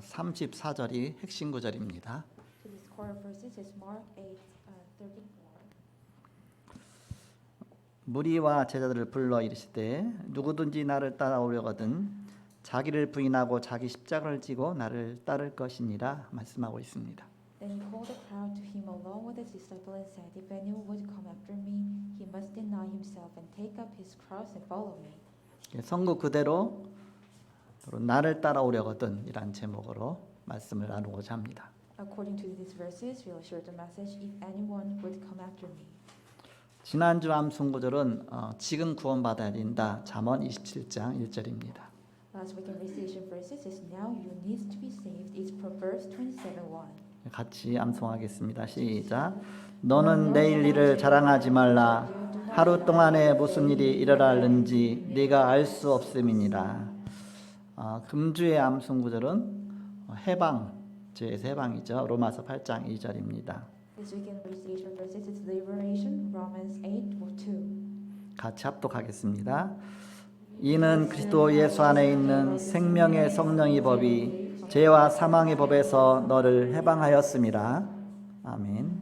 34절이 핵심 구절입니다. So this core verses is Mark 8:34. 무리와 제자들을 불러 이르시되 누구든지 나를 따라오려거든 자기를 부인하고 자기 십자가를 지고 나를 따를 것이니라 말씀하고 있습니다. Then he called the crowd to him along with his disciples and said, If anyone would come after me, he must deny himself and take up his cross and follow me. 선구 그대로 나를 따라오려거든 이란 제목으로 말씀을 나누고자 합니다. According to these verses, we'll share the message, If anyone would come after me. 지난주 암송 구절은 지금 구원받아야 된다. 잠언 27장 1절입니다. Last week in recitation verses is Now you need to be saved. It's Proverbs 27:1. 같이 암송하겠습니다. 시작. 너는 내일 일을 자랑하지 말라. 하루 동안에 무슨 일이 일어날는지 네가 알 수 없음이니라. 금주의 암송 구절은 죄에서 해방이죠. 로마서 8장 2절입니다. This week in recitation verses is Liberation, Romans 8:2. 같이 합독하겠습니다. 이는 그리스도 예수 안에 있는 생명의 성령의 법이 죄와 사망의 법에서 너를 해방하였음이라. 아멘.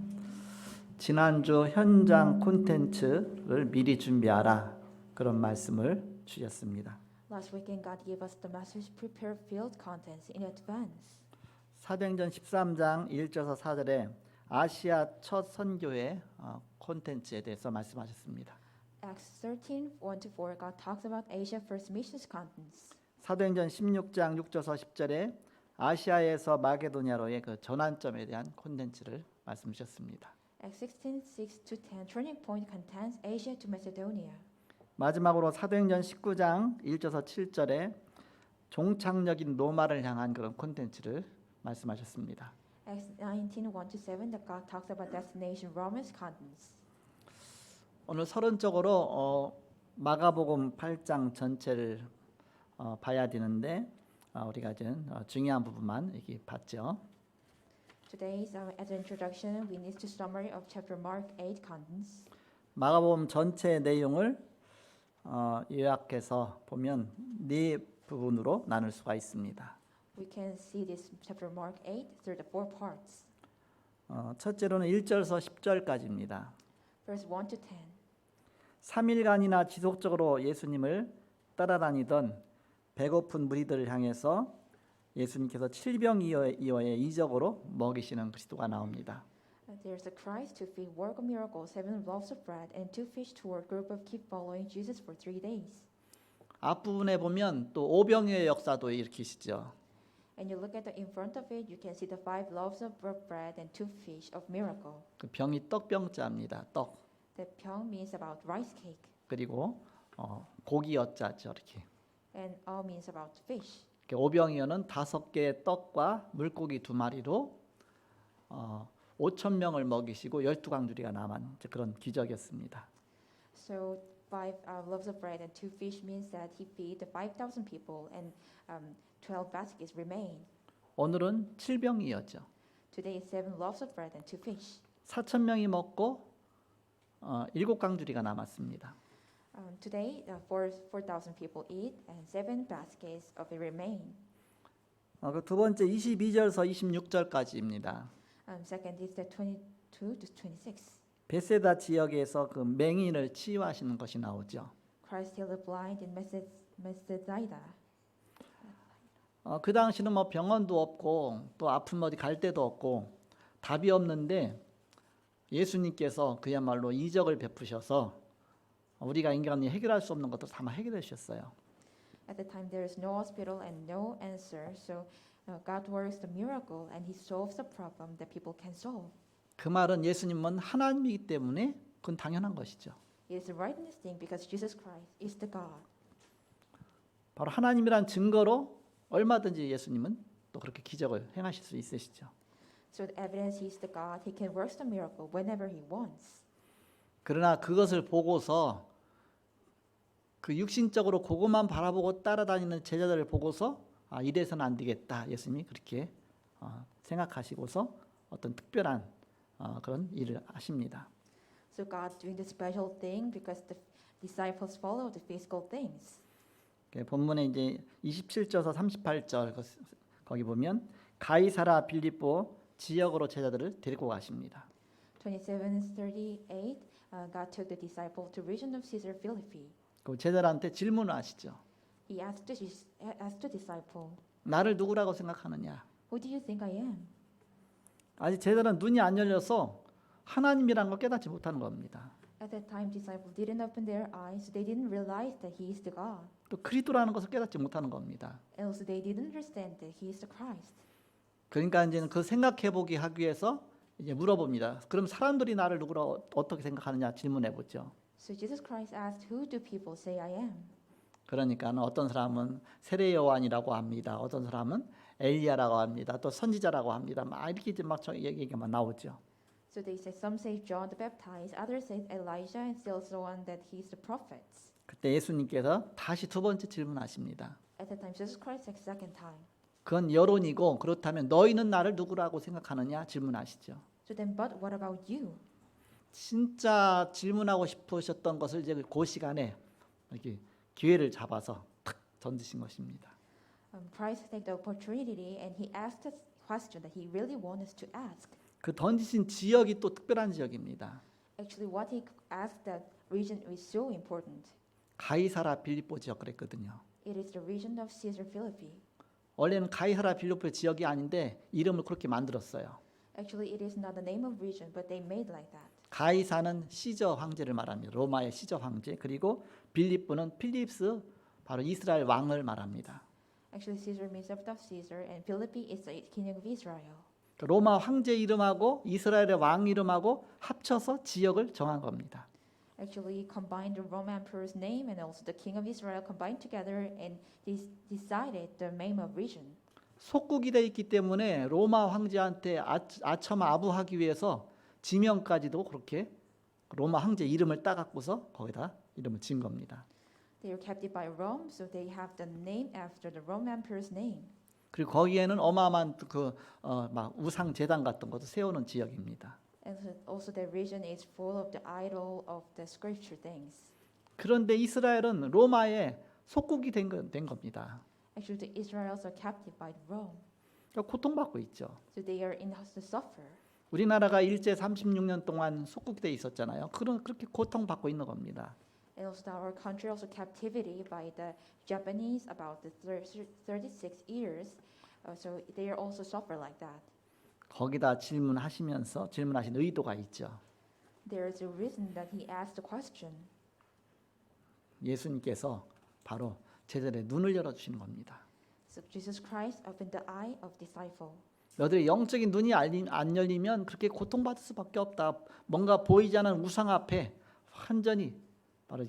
지난주 현장 콘텐츠를 미리 준비하라. 그런 말씀을 주셨습니다. Last weekend God gave us the message Prepare field contents in advance. 사도행전 13장 1절에서 4절에 아시아 첫 선교회 콘텐츠에 대해서 말씀하셨습니다. Acts 13:1-4 God talks about Asia First Missions contents. 사도행전 16장 6절에서 10절에 아시아에서 마게도냐로의 그 전환점에 대한 콘텐츠를 말씀 주셨습니다. Acts 16:6-10 Turning Point contains Asia to Macedonia. 마지막으로 사도행전 19장 1절에서 7절에 종착역인 로마를 향한 그런 콘텐츠를 말씀하셨습니다. Acts 19:1-7 that God talks about destination Romans contents. 오늘 서론적으로 마가복음 8장 전체를 봐야 되는데 우리가 좀 중요한 부분만 이렇게 봤죠. Today's as an introduction, we need to summary of chapter Mark 8 contents. 마가복음 전체 내용을 요약해서 보면 네 부분으로 나눌 수가 있습니다. We can see this chapter Mark 8 through the four parts. 첫째로는 1절에서 10절까지입니다. Verse 1-10. 3일간이나 지속적으로 예수님을 따라다니던 배고픈 무리들을 향해서 예수님께서 칠병이어의 이적으로 먹이시는 그리스도가 나옵니다. There's a Christ to feed, work a miracle, 7 loaves of bread and 2 fish toward group of keep following Jesus for 3 days. 앞부분에 보면 또 오병이어의 역사도 일으키시죠. And you look at the in front of it, you can see the 5 loaves of bread and 2 fish of miracle. 그 병이 떡병자입니다. 떡. The pyong means about rice cake, 그리고 고기 엿자죠. 이렇게. and means about fish. 오병이어는 5개의 떡과 물고기 2마리로 5천 명을 먹이시고 12강주리가 남은 그런 기적이었습니다. So 5 loaves of bread and 2 fish means that he feed the 5,000 people and 12 baskets remain. 오늘은 7병이었죠. Today is 7 loaves of bread and 2 fish. 4천 명이 먹고 7강주리가 남았습니다. Today 4,000 people eat and 7 baskets of it remain. 그 두 번째 22절에서 26절까지입니다. Second is the 22-26. 베세다 지역에서 그 맹인을 치유하시는 것이 나오죠. Christ healed the blind in Bethsaida. 그 당시는 뭐 병원도 없고 또 아픈 어디 갈 데도 없고 답이 없는데 예수님께서 그야말로 이적을 베푸셔서 우리가 인간이 해결할 수 없는 것도 다 해결해 주셨어요. At the time there is no hospital and no answer, so God works the miracle and He solves the problem that people can solve. 그 말은 예수님은 하나님이기 때문에 그건 당연한 것이죠. It is the rightness thing because Jesus Christ is the God. 바로 하나님이란 증거로 얼마든지 예수님은 또 그렇게 기적을 행하실 수 있으시죠. So the evidence He is the God, He can work the miracle whenever He wants. 그러나 그것을 보고서 그 육신적으로 그것만 바라보고 따라다니는 제자들을 보고서 이래서는 안 되겠다. 예수님이 그렇게 생각하시고서 어떤 특별한 그런 일을 하십니다. So God doing the special thing because the disciples follow the physical things. 본문에 이제 27절에서 38절 거기 보면 가이사라 빌립보 지역으로 제자들을 데리고 가십니다. 27:38, God took the disciple to region of Caesar Philippi. 그 제자들한테 질문을 하시죠. He asked the disciple, 나를 누구라고 생각하느냐? "Who do you think I am?" 아직 제자들은 눈이 안 열려서 하나님이란 걸 깨닫지 못하는 겁니다. At that time, disciples didn't open their eyes, so they didn't realize that He is the God. 또 그리스도라는 것을 깨닫지 못하는 겁니다. And also, they didn't understand that He is the Christ. 그러니까 이제는 그 생각해 보기 하기 위해서 이제 물어봅니다. 그럼 사람들이 나를 누구라 어떻게 생각하느냐 질문해 보죠. So Jesus Christ asked, "Who do people say I am?" 그러니까 어떤 사람은 세례 요한이라고 합니다. 어떤 사람은 엘리야라고 합니다. 또 선지자라고 합니다. 막 이렇게 이제 막 얘기가 막 나오죠. So they say, some say John the Baptist, others say Elijah, and still so on that he's the prophets. 그때 예수님께서 다시 두 번째 질문하십니다. At that time, Jesus Christ said second time. 그건 여론이고 그렇다면 너희는 나를 누구라고 생각하느냐 질문하시죠. So then, but what about you? 진짜 질문하고 싶으셨던 것을 이제 그 시간에 이렇게 기회를 잡아서 탁 던지신 것입니다. Christ took the opportunity and he asked a question that he really wanted to ask. 그 던지신 지역이 또 특별한 지역입니다. Actually, what he asked that region is so important. 가이사라 빌립보 지역 그랬거든요. It is the region of Caesar Philippi. 원래는 가이사라 빌립보 지역이 아닌데 이름을 그렇게 만들었어요. Actually, it is not the name of region, but they made like that. 가이사는 시저 황제를 말합니다. 로마의 시저 황제. 그리고 빌립보는 필립스 바로 이스라엘 왕을 말합니다. Actually, Caesar means of Caesar, and Philippi is the king of Israel. 로마 황제 이름하고 이스라엘의 왕 이름하고 합쳐서 지역을 정한 겁니다. Actually, combined the Roman emperor's name and also the king of Israel combined together and decided the name of region. 속국이 돼 있기 때문에 로마 황제한테 아첨아부하기 위해서 지명까지도 그렇게 로마 황제 이름을 따갖고서 거기다 이름을 지은 겁니다. They are captive by Rome, so they have the name after the Roman emperor's name. 그리고 거기에는 어마어마한 막 우상 제단 같은 것도 세우는 지역입니다. And also the region is full of the idol of the scripture things. 그런데 이스라엘은 로마의 속국이 된 겁니다. Actually, the Israelites are captive by Rome, 그러니까 고통받고 있죠. so they are in to suffer. 우리나라가 일제 36년 동안 속국돼 있었잖아요. 그렇게 고통받고 있는 겁니다. And also our country also captivity by the Japanese about the 36 years, so they are also suffer like that. 거기다 질문하신 의도가 있죠. There is a reason that he asked the question. 예수님께서 바로 제자들의 눈을 열어주시는 겁니다. So Jesus Christ opened the eye of disciple. 너희들의 영적인 눈이 안 열리면 그렇게 고통받을 수밖에 없다. 뭔가 보이지 않는 우상 앞에 완전히 바로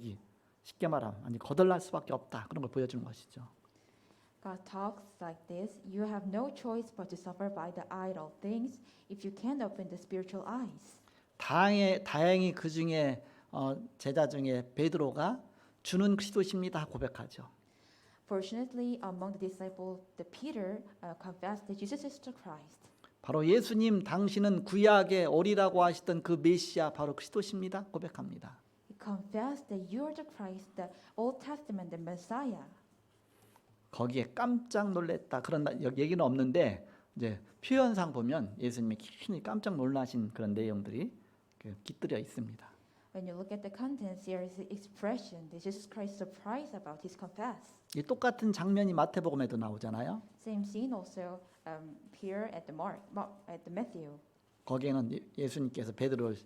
쉽게 말하면 아니 거덜날 수밖에 없다. 그런 걸 보여주는 것이죠. God talks like this: you have no choice but to suffer by the idol things if you can't open the spiritual eyes. 다행히 그 중에 제자 중에 베드로가 주는 그리스도십니다 고백하죠. Fortunately, among the disciples, the Peter confessed that Jesus is the Christ. 바로 예수님 당신은 구약의 오리라고 하시던 그 메시아 바로 그리스도십니다 고백합니다. He confessed that you are the Christ, the Old Testament, the Messiah. 거기에 깜짝 놀랐다 그런 얘기는 없는데 이제 표현상 보면 예수님이 깊이 깜짝 놀라신 그런 내용들이 깃들여 있습니다. When you look at the contents, there is an expression that Jesus Christ surprised about his confess. 이 똑같은 장면이 마태복음에도 나오잖아요. Same scene also here at the at the Matthew. 거기에는 예수님께서 베드로를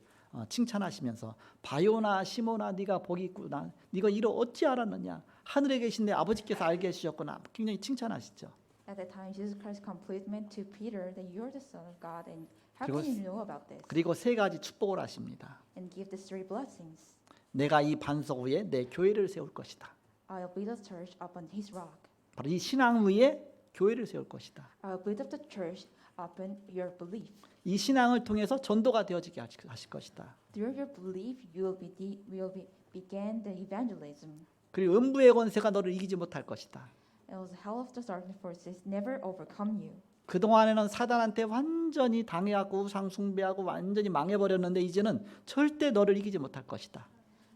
칭찬하시면서 바요나 시모나 네가 복이 있구나. 네가 이를 어찌 알았느냐. 하늘에 계신 내 아버지께서 알게 해주셨구나. 굉장히 칭찬하시죠. At that time, Jesus Christ compliment to Peter that you are the Son of God, and how can you know about this? 그리고 세 가지 축복을 하십니다. And give the three blessings. 내가 이 반석 위에 내 교회를 세울 것이다. I'll build a church upon His rock. 바로 이 신앙 위에 교회를 세울 것이다. I'll build up the church upon your belief. 이 신앙을 통해서 전도가 되어지게 하실 것이다. Through your belief, you will begin the evangelism. 그리고 음부의 권세가 너를 이기지 못할 것이다. And also, hell of the darkness forces never overcome you. 그 동안에는 사단한테 완전히 당해하고 우상 숭배하고 완전히 망해버렸는데 이제는 절대 너를 이기지 못할 것이다.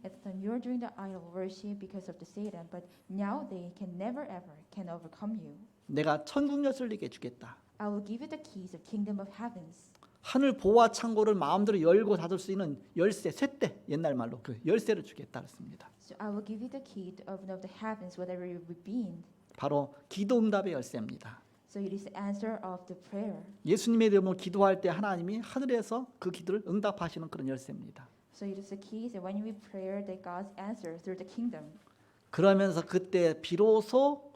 At the time, you're doing the idol worship because of the Satan, but now they can never ever can overcome you. 내가 천국 열쇠를 주겠다. I will give you the keys of kingdom of heavens. 하늘 보화 창고를 마음대로 열고 닫을 수 있는 열쇠, 쇠대 옛날 말로 그 열쇠를 주겠다 그랬습니다. So I will give you the key to open up the heavens, whatever you redeemed. 바로 기도 응답의 열쇠입니다. So it is the answer of the prayer. 예수님의 이름으로 기도할 때 하나님이 하늘에서 그 기도를 응답하시는 그런 열쇠입니다. So it is the keys that when we pray, that God's answer through the kingdom. 그러면서 그때 비로소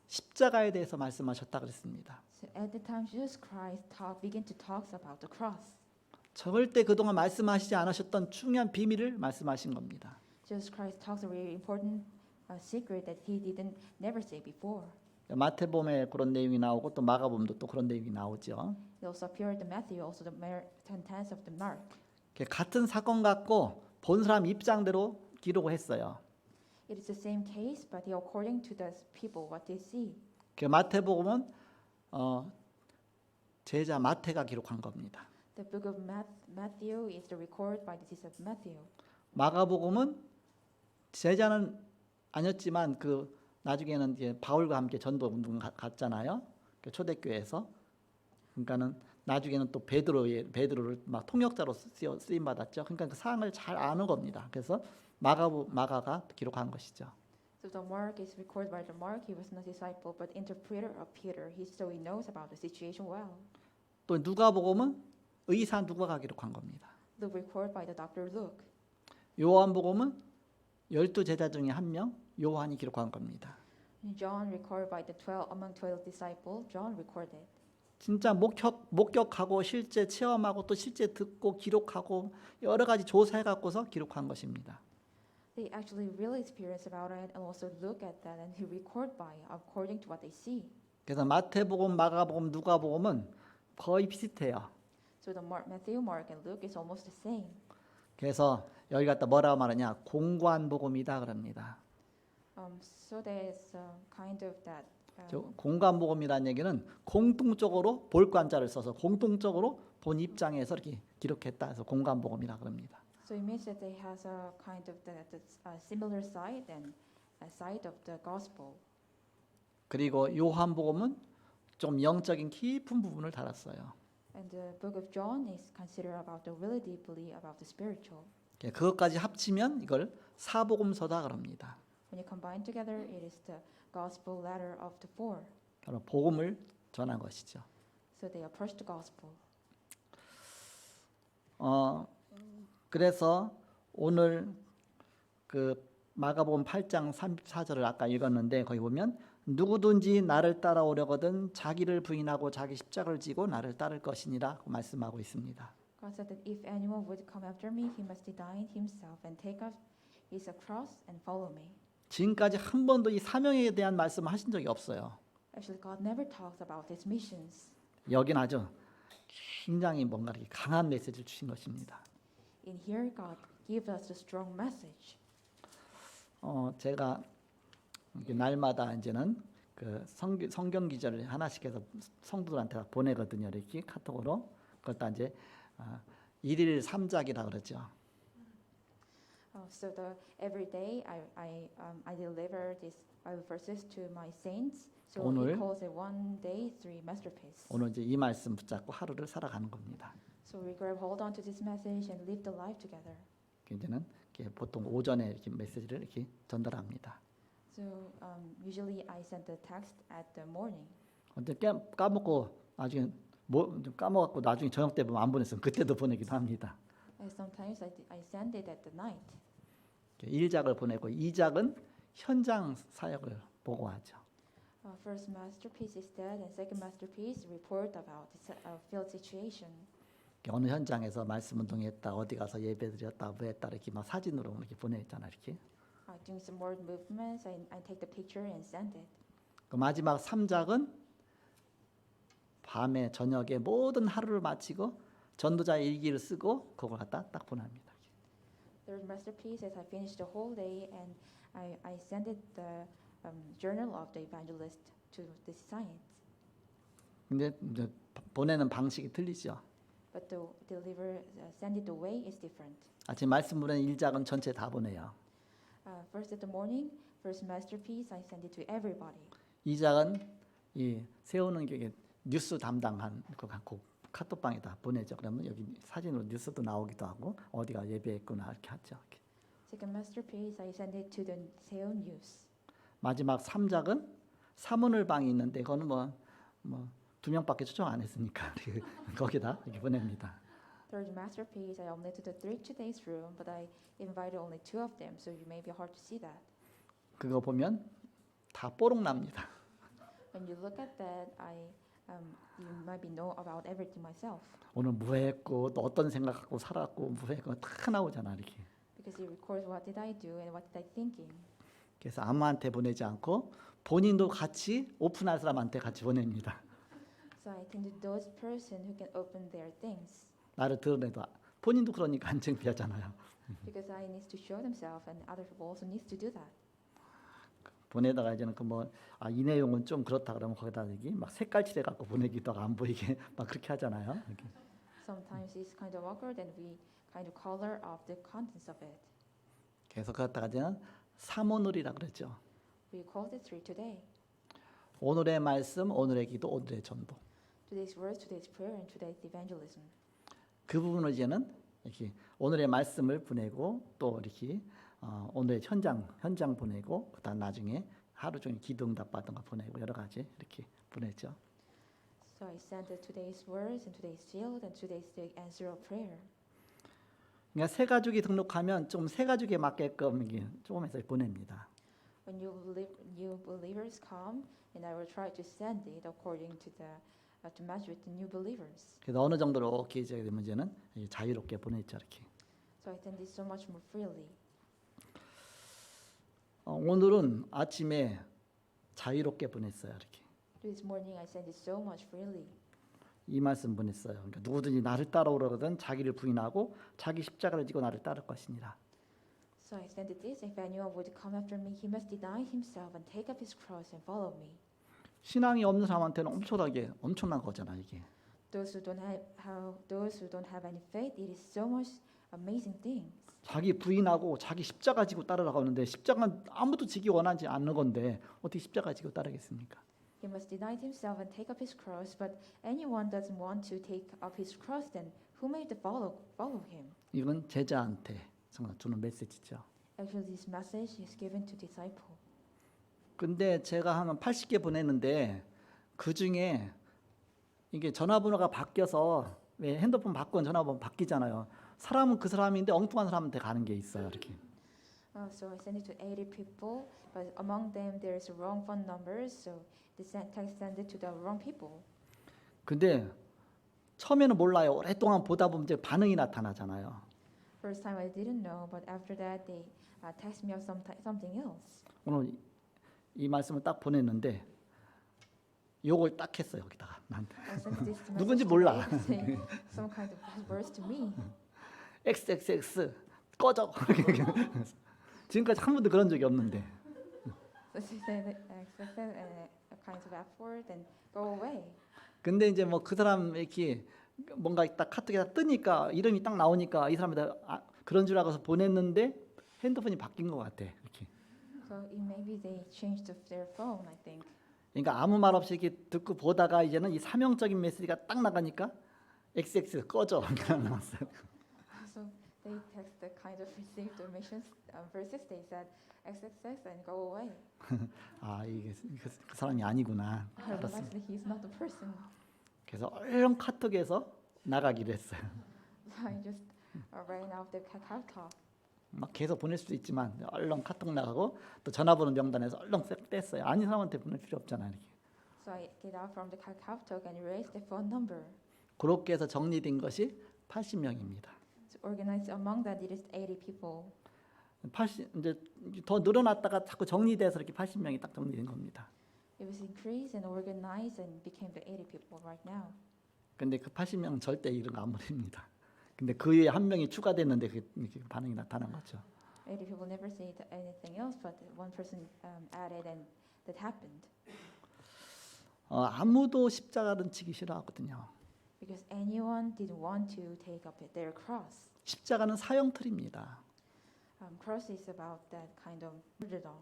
십자가에 대해서 말씀하셨다 그랬습니다. So at the time Jesus Christ began to talk about the cross. 절대 그동안 말씀하시지 않으셨던 중요한 비밀을 말씀하신 겁니다. Jesus Christ talks a very important secret that he didn't never say before. 마태복음에 그런 내용이 나오고 또 마가복음도 또 그런 내용이 나오죠. It also appeared in Matthew, also the tense of the Mark. 같은 사건 같고 본 사람 입장대로 기록을 했어요. It is the same case, but according to the people, what they see. 마태복음은 제자 마태가 기록한 겁니다. The book of Matthew is the record by the disciple Matthew. 마가복음은 제자는 아니었지만 그 나중에는 이제 바울과 함께 전도 운동 갔잖아요. 초대교회에서. 그러니까는 나중에는 또 베드로를 막 통역자로 쓰임 받았죠. 그러니까 그 상황을 잘 아는 겁니다. 그래서 마가가 기록한 것이죠. So the Mark is recorded by the Mark. He was not a disciple, but interpreter of Peter. So he knows about the situation well. 또 누가복음은 의사 누가가 기록한 겁니다. Luke recorded by the Dr. Luke. 요한복음은 12 제자 중에 한 명 요한이 기록한 겁니다. John recorded by the 12 among 12 disciples. John recorded. 진짜 목격하고 실제 체험하고 또 실제 듣고 기록하고 여러 가지 조사해 갖고서 기록한 것입니다. They actually really experience about it and also look at that and he record by according to what they see. 그래서 마태복음, 마가복음, 누가복음은 거의 비슷해요. So the Matthew, Mark, and Luke is almost the same. 그래서 여기 갖다 뭐라고 말하냐? 공관복음이다 그럽니다. So there's kind of that. 공관복음이라는 얘기는 공통적으로 볼관자를 써서 공통적으로 본 입장에서 이렇게 기록했다 해서 공관복음이라 그럽니다. So it means that they has a kind of similar side and a side of the gospel. 그리고 요한복음은 좀 영적인 깊은 부분을 달았어요. And the book of John is considered about the really deeply about the spiritual. 그것까지 합치면 이걸 사복음서다 그럽니다. When you combine together, it is the gospel letter of the four. 바로 복음을 전한 것이죠. So they approach the gospel. 그래서 오늘 그 마가복음 8장 34절을 아까 읽었는데 거기 보면 누구든지 나를 따라오려거든 자기를 부인하고 자기 십자가를 지고 나를 따를 것이니라 말씀하고 있습니다. God said that if anyone would come after me, he must deny himself and take up his cross and follow me. 지금까지 한 번도 이 사명에 대한 말씀을 하신 적이 없어요. Actually, God never talks about his missions. 여긴 아주 굉장히 뭔가 이렇게 강한 메시지를 주신 것입니다. In here, God gives us a strong message. 제가 날마다 이제는 그 성경 기절을 하나씩 해서 성도들한테 보내거든요. 이렇게 카톡으로. 그것도 이제 일일 3작이라 그러죠. So every day I deliver these Bible verses to my saints. So 오늘 he calls it one day three masterpiece. 오늘 이제 이 말씀 붙잡고 하루를 살아가는 겁니다. So we grab hold on to this message and live the life together. 이제는 보통 오전에 이렇게 메시지를 이렇게 전달합니다. So usually I send the text at the morning. 근데 까먹고 나중에 좀 까먹었고 나중에 저녁 때 보면 안 보냈으면 그때도 보내기도 합니다. And sometimes I send it at the night. 1작을 보내고 2작은 현장 사역을 보고하죠. First masterpiece is that, and second masterpiece report about the field situation. 어느 현장에서 말씀 운동했다, 어디 가서 예배드렸다, 뭐 했다 이렇게 막 사진으로 이렇게 보내잖아 이렇게. Doing some more movements, I take the picture and send it. 그 마지막 3작은 밤에 저녁에 모든 하루를 마치고 전도자의 일기를 쓰고 그걸 갖다 딱 보냅니다. Third masterpiece is I finish the whole day and I send it the journal of the evangelist to the saints. 근데 이제 보내는 방식이 틀리죠. But the send it the way is different. 아침 말씀 보내는 1작은 전체 다 보내요. First at the morning, first masterpiece, I send it to everybody. 2작은 이 세우는 게 뉴스 담당한 그 갖고 카톡방에다 보내죠. 그러면 여기 사진으로 뉴스도 나오기도 하고 어디가 예배했구나 이렇게 하죠. 이렇게. Second masterpiece, I sent it to the Seoul News. 마지막 3작은 사문을 방이 있는데 그거는 뭐 두 명밖에 초청 안 했으니까 거기다 이렇게 보냅니다. Third masterpiece, I omitted the 3 today's room, but I invited only 2 of them, so you may be hard to see that. 그거 보면 다 뽀록 납니다. When you look at that, you might be know about everything myself, 오늘 뭐 했고 또 어떤 생각 갖고 살았고 뭐 했고 다 나오잖아 이렇게. because it records what did I do and what did I thinking. 그래서 아무한테 보내지 않고 본인도 같이 오픈할 사람한테 같이 보냅니다. So I think to those person who can open their things, 나를 드러내도 본인도 그러니까 안 창피하잖아요. because I need to show themselves, and other people also needs to do that. 보내다가 이제는 이 내용은 좀 그렇다 그러면 거기다 여기 막 색깔 칠해 갖고 보내기도 하고 안 보이게 막 그렇게 하잖아요. 이렇게. Sometimes it's kind of awkward, and we kind of color up the contents of it. 그래서 그렇다가 이제는 사모늘이라 그랬죠. We called it 3 today. 오늘의 말씀, 오늘의 기도, 오늘의 전도. Today's words, today's prayer, and today's evangelism. 그 부분을 이제는 이렇게 오늘의 말씀을 보내고 또 이렇게 오늘의 현장 보내고 그다음 나중에 하루 종일 기도 응답 받은 거 보내고 여러 가지 이렇게 보내죠. So I sent today's words and today's field and today's the answer of prayer. 그러니까 새 가족이 등록하면 좀 새 가족에 맞게끔 이게 조금 해서 보냅니다. When new believers come, and I will try to send it according to to match with the new believers. 그래서 어느 정도로 기회가 되면 이제는 자유롭게 보내죠 이렇게. So I send it so much more freely. 오늘은 아침에 자유롭게 보냈어요 이렇게. This morning I sent it so much freely. 이 말씀 보냈어요. 그러니까 누구든지 나를 따라오려거든 자기를 부인하고 자기 십자가를 지고 나를 따를 것이니라. So I sent it this: If anyone would come after me, he must deny himself and take up his cross and follow me. 신앙이 없는 사람한테는 엄청난 거잖아 이게. Those who don't have any faith, it is so much amazing things. 자기 부인하고 자기 십자가 지고 따르라고 하는데 십자가는 아무도 지기 원하지 않는 건데 어떻게 십자가 지고 따르겠습니까? He must deny himself and take up his cross. But anyone doesn't want to take up his cross, then who may follow him? 이건 제자한테 정말 주는 메시지죠. Actually, this message is given to disciple. 근데 제가 한 80개 보냈는데 그 중에 이게 전화번호가 바뀌어서 왜 핸드폰 바꾸면 전화번호 바뀌잖아요. 사람은 그 사람인데 엉뚱한 사람한테 가는 게 있어요. 이렇게. So I sent it to 80 people, but among them there is wrong phone numbers. So the text sent it to the wrong people. 근데 처음에는 몰라요. 오랫동안 보다 보면 이제 반응이 나타나잖아요. First time I didn't know, but after that they text me of something else. 오늘 이 말씀을 딱 보냈는데 욕을 딱 했어요. 여기다가 나한테. I sent this message 누군지 몰라. today, saying some kind of bad words to me. XXX 꺼져. 지금까지 한 번도 그런 적이 없는데. So she said expected a kind of effort and go away. 근데 이제 뭐 그 사람 이렇게 뭔가 딱 카톡에 딱 뜨니까 이름이 딱 나오니까 이 사람한테 그런 줄 알고서 보냈는데 핸드폰이 바뀐 것 같아. 이렇게. So maybe they changed their phone, I think. 그러니까 아무 말 없이 이렇게 듣고 보다가 이제는 이 사명적인 메시지가 딱 나가니까 XX 꺼져 이렇게 나왔어요. So they text the kind of received the missions verses. They said XXX and go away. 아 이게 그 사람이 아니구나. I 알았어. realized that he's not the person. 그래서 얼른 카톡에서 나가기로 했어요. So I just ran out the KakaoTalk. 막 계속 보낼 수도 있지만 얼른 카톡 나가고 또 전화번호 명단에서 얼른 싹 뺐어요. 아닌 사람한테 보낼 필요 없잖아요. 이렇게. So I get out from the KakaoTalk and erased the phone number. 그렇게 해서 정리된 것이 80명입니다. So organized among that it is 80 people. 80 이제 더 늘어났다가 자꾸 정리돼서 이렇게 80명이 딱 정리된 겁니다. It was increased and organized and became the 80 people right now. 근데 그 80명은 절대 이런 거 안 보냅니다. 근데 그 위에 한 명이 추가됐는데 그게 반응이 나타난 거죠. 80 people never say anything else, but one person added, and that happened. 아무도 십자가는 지기 싫어하거든요. Because anyone didn't want to take up their cross. 십자가는 사형틀입니다. Cross is about that kind of martyrdom.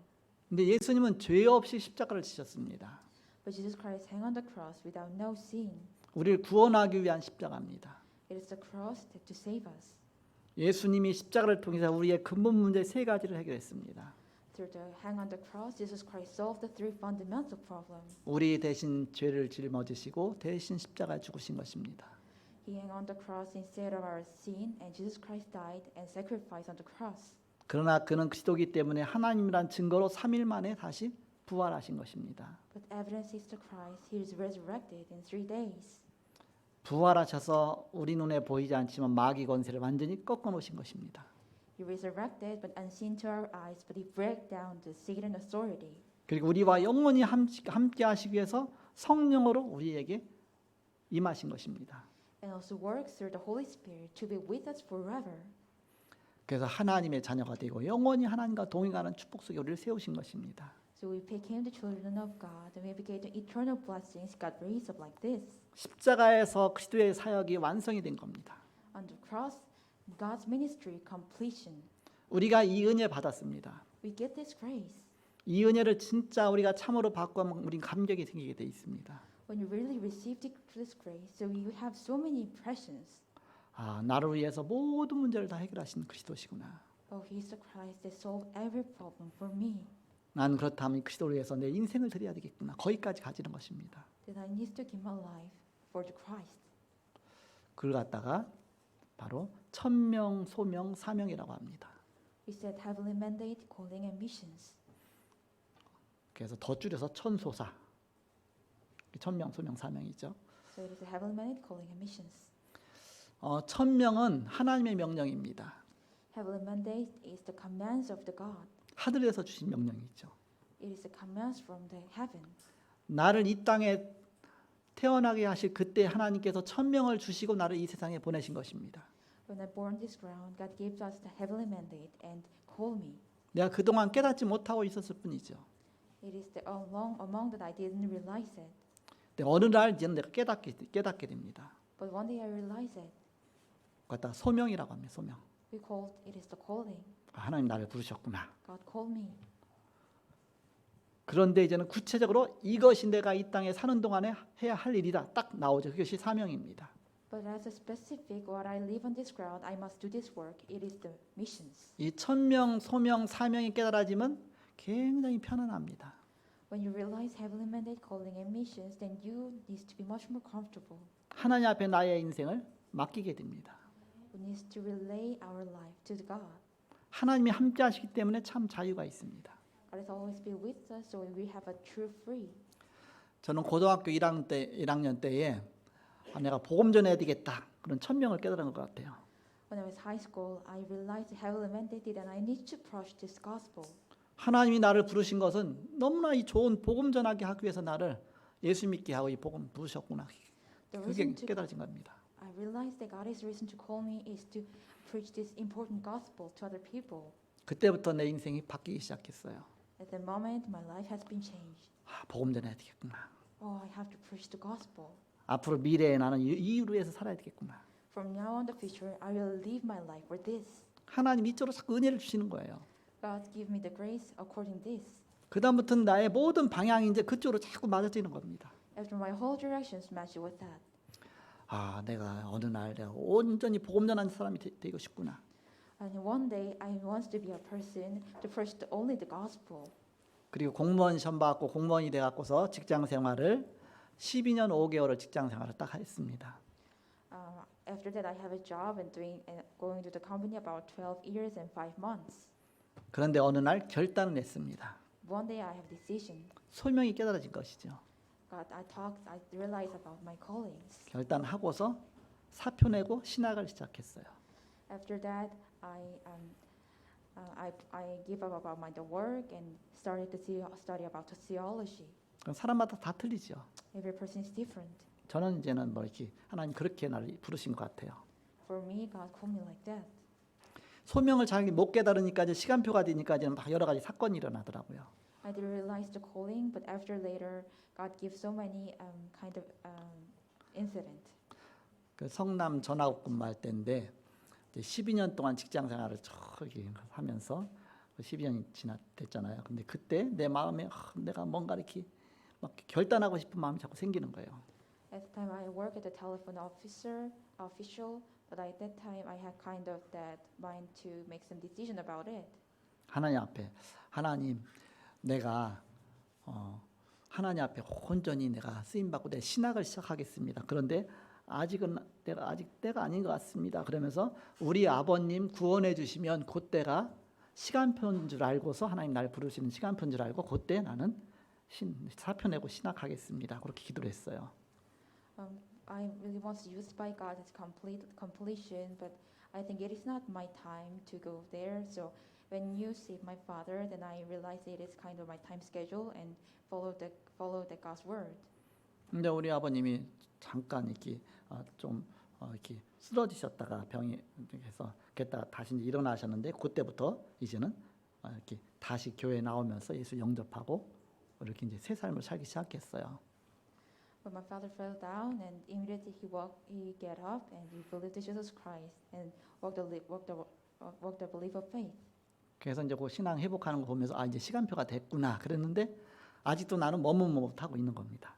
근데 예수님은 죄 없이 십자가를 지셨습니다. But Jesus Christ hung on the cross without no sin. 우리를 구원하기 위한 십자가입니다. It is the cross to save us. 예수님이 십자가를 통해서 우리의 근본 문제 세 가지를 해결했습니다. Through the hang on the cross, Jesus Christ solved the three fundamental problems. 우리 대신 죄를 짊어지시고 대신 십자가에 죽으신 것입니다. He hung on the cross instead of our sin, and Jesus Christ died and sacrificed on the cross. 그러나 그는 그리스도이기 때문에 하나님이란 증거로 3일 만에 다시 부활하신 것입니다. But evidence is the Christ. He is resurrected in 3 days. 부활하셔서 우리 눈에 보이지 않지만 마귀 권세를 완전히 꺾어 놓으신 것입니다. He resurrected, but unseen to our eyes, but he broke down the Satan authority. 그리고 우리와 영원히 함께 하시기 위해서 성령으로 우리에게 임하신 것입니다. And also works through the Holy Spirit to be with us forever. 그래서 하나님의 자녀가 되고 영원히 하나님과 동행하는 축복 속에 우리를 세우신 것입니다. So we became the children of God, and we became the eternal blessings God raised up like this. 십자가에서 그리스도의 사역이 완성이 된 겁니다. On the cross, God's ministry completion. 우리가 이 은혜 받았습니다. We get this grace. 이 은혜를 진짜 우리가 참으로 받고 하면 우린 감격이 생기게 돼 있습니다. When you really receive this grace, so you have so many impressions. 아, 나를 위해서 모든 문제를 다 해결하신 그리스도시구나. Oh, He's the Christ that solved every problem for me. 난 그렇다면 그리스도를 위해서 내 인생을 드려야 되겠구나. 거기까지 가지는 것입니다. That I need to give my life for the Christ. 그걸 갖다가 바로 천명, 소명, 사명이라고 합니다. We said heavenly mandate, calling, and missions. 그래서 더 줄여서 천소사. 천명, 소명, 사명이죠. So it is a heavenly mandate, calling, and missions. 천명은 하나님의 명령입니다. Heavenly mandate is the commands of the God. 하늘에서 주신 명령이죠. It is the commands from the heaven. 나를 이 땅에 태어나게 하실 그때 하나님께서 천명을 주시고 나를 이 세상에 보내신 것입니다. When I born this ground, God gave us the heavenly mandate and called me. 내가 그동안 깨닫지 못하고 있었을 뿐이죠. It is the among that I didn't realize it. 근데 어느 날 이제는 내가 깨닫게 됩니다. But one day I realized it. 그것다 소명이라고 합니다. 소명. We called it is the calling. 하나님 나를 부르셨구나. God called me. 그런데 이제는 구체적으로 이것이 내가 이 땅에 사는 동안에 해야 할 일이다. 딱 나오죠. 그것이 사명입니다. But as a specific, what I live on this ground, I must do this work. It is the missions. 이 천명, 소명, 사명이 깨달아지면 굉장히 편안합니다. When you realize heavenly mandate, calling, and missions, then you need to be much more comfortable. 하나님 앞에 나의 인생을 맡기게 됩니다. We need to relay our life to the God. 하나님이 함께 하시기 때문에 참 자유가 있습니다. God is always be with us, so we have a true free. 저는 고등학교 1학년 때에 내가 복음 전해야 되겠다. 그런 천명을 깨달은 것 같아요. When I was high school, I realized the heavenly mandate and I need to preach this gospel. 하나님이 나를 부르신 것은 너무나 이 좋은 복음 전하게 하기 위해서 나를 예수 믿게 하고 이 복음 부르셨구나. The 그게 reason to 깨달아진 겁니다. I realized that God's reason to call me is to preach this important gospel to other people. 그때부터 내 인생이 바뀌기 시작했어요. At the moment, my life has been changed. 복음 전해야 되겠구나. Oh, I have to preach the gospel. 앞으로 미래에 나는 이유로 해서 살아야 되겠구나. From now on the future, I will live my life for this. 하나님 이쪽으로 자꾸 은혜를 주시는 거예요. God give me the grace according this. 그다음부터는 나의 모든 방향이 이제 그쪽으로 자꾸 맞아지는 겁니다. After my whole directions match with that. 아, 내가 어느 날 내가 온전히 복음 전하는 사람이 되고 싶구나. And one day, I want to be a person to preach only the gospel. 그리고 공무원 시험 받고 공무원이 돼 갖고서 직장 생활을 12년 5개월을 직장 생활을 딱 했습니다. After that, I have a job and going to the company about 12 years and 5 months. 그런데 어느 날 결단을 했습니다. One day, I have decision. 소명이 깨달아진 것이죠. God, I realized about my callings. 결단하고서 사표 내고 신학을 시작했어요. After that, I give up about my the work and started to study about the theology. 사람마다 다 틀리죠. Every person is different. 저는 이제는 뭐 이렇게 하나님 그렇게 나를 부르신 것 같아요. For me, God called me like that. 소명을 잘 못 깨달으니까 이제 시간표가 되니까 이제 막 여러 가지 사건이 일어나더라고요. I didn't realize the calling, but after later, God gives so many kind of incident. 그 성남 전화국 근무할 때인데 이제 12년 동안 직장 생활을 저기 하면서 12년이 됐잖아요. 근데 그때 내 마음에 내가 뭔가 이렇게 막 결단하고 싶은 마음이 자꾸 생기는 거예요. At the time I work as a telephone official, but at that time I had kind of that mind to make some decision about it. 하나님 앞에 하나님 내가 하나님 앞에 온전히 내가 쓰임 받고 내 신학을 시작하겠습니다. 그런데 아직은 아직 때가 아닌 것 같습니다. 그러면서 우리 아버님 구원해 주시면 그때가 시간표인 줄 알고서 하나님 날 부르시는 시간표인 줄 알고 그때 나는 사표 내고 신학하겠습니다. 그렇게 기도를 했어요. I really was used by God as completion, but I think it is not my time to go there. So when you save my father, then I realized it is kind of my time schedule and follow the God's word. 근데 우리 아버님이 잠깐 이렇게 이렇게 쓰러지셨다가 병이 해서 그랬다가 다시 이제 일어나셨는데 그때부터 이제는 이렇게 다시 교회 나오면서 예수 영접하고 이렇게 이제 새 삶을 살기 시작했어요. But my father fell down, and immediately he get up, and he believed in Jesus Christ and walked the belief of faith. 그래서 이제 그 신앙 회복하는 거 보면서 이제 시간표가 됐구나 그랬는데 아직도 나는 머뭇머뭇하고 있는 겁니다.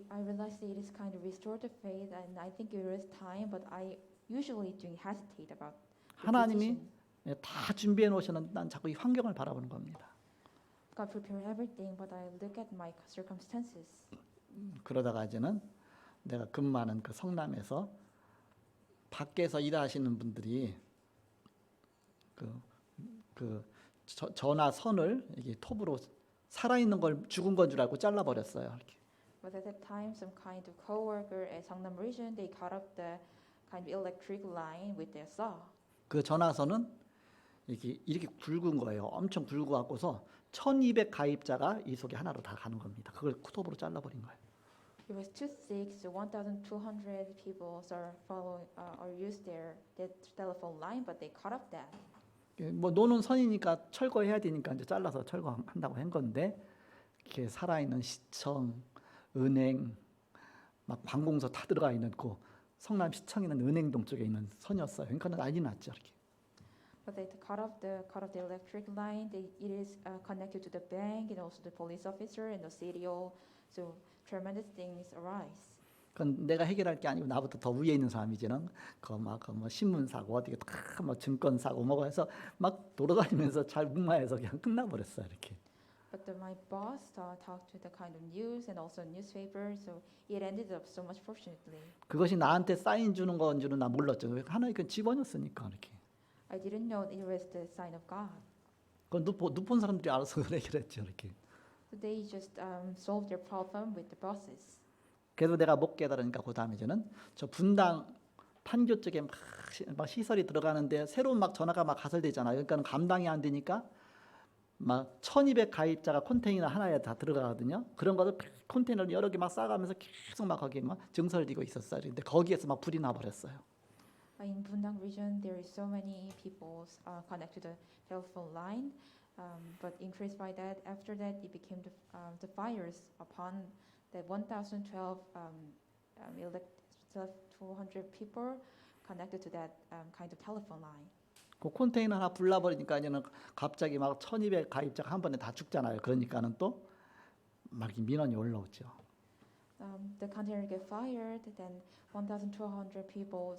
I realized that it is kind of restored the faith, and I think it is time, but I usually do hesitate about the 하나님이 decision. 다 준비해 놓으셨는데 난 자꾸 이 환경을 바라보는 겁니다. God prepared everything, but I look at my circumstances. 그러다가 이제는 내가 근무하는 그 성남에서 밖에서 일하시는 분들이 전화선을 이게 톱으로 살아있는 걸 죽은 건 줄 알고 잘라버렸어요. 이렇게. But at that time, some kind of coworker at Sangnam region, they cut up the kind of electric line with their saw. 그 전화선은 이렇게 굵은 거예요. 엄청 굵고 갖고서 1,200 가입자가 이 속에 하나로 다 가는 겁니다. 그걸 톱으로 잘라버린 거예요. It was too thick, so 1,200 people or use their telephone line, but they cut up that. 뭐 노는 선이니까 철거해야 되니까 이제 잘라서 철거한다고 한 건데 이렇게 살아있는 시청, 은행, 막 관공서 다 들어가 있는 그 성남 시청에 있는 은행동 쪽에 있는 선이었어요. 그러니까 난리 났죠 이렇게. But they cut off the electric line. It is connected to the bank and also the police officer and the CDO. So tremendous things arise. 그건 내가 해결할 게 아니고 나부터 더 위에 있는 사람이지는 뭐 신문 사고 어디게 다뭐 증권 사고 뭐고 해서 막 돌아다니면서 잘 묵마해서 그냥 끝나버렸어요 이렇게. But my boss talked to the kind of news and also newspaper, so it ended up so much fortunately. 그것이 나한테 사인 주는 건 줄은 나 몰랐죠. 하나님 그 집어넣었으니까 이렇게. I didn't know it was the sign of God. 그건 누폰 사람들이 알아서 해결했죠 이렇게. So they just solved their problem with the bosses. 그래서 내가 못 깨달으니까 그 다음에 저는 저 분당 판교 쪽에 막 시설이 들어가는데 새로운 막 전화가 막 가설되잖아요. 그러니까 감당이 안 되니까 막 1,200 가입자가 컨테이너 하나에 다 들어가거든요. 그런 것을 컨테이너를 여러 개 막 싸가면서 계속 막 거기에 막 증설되고 있었어요. 근데 거기에서 막 불이 나버렸어요. In Bundang region, there is so many people connected to the telephone line, but increased by that. After that, it became the fires upon the 1,012 200 people connected to that kind of telephone line. 그 컨테이너 하나 불나버리니까 이제는 갑자기 막 1,200 가입자가 한 번에 다 죽잖아요. 그러니까는 또 막 민원이 올라오죠. The container get fired, then 1,200 people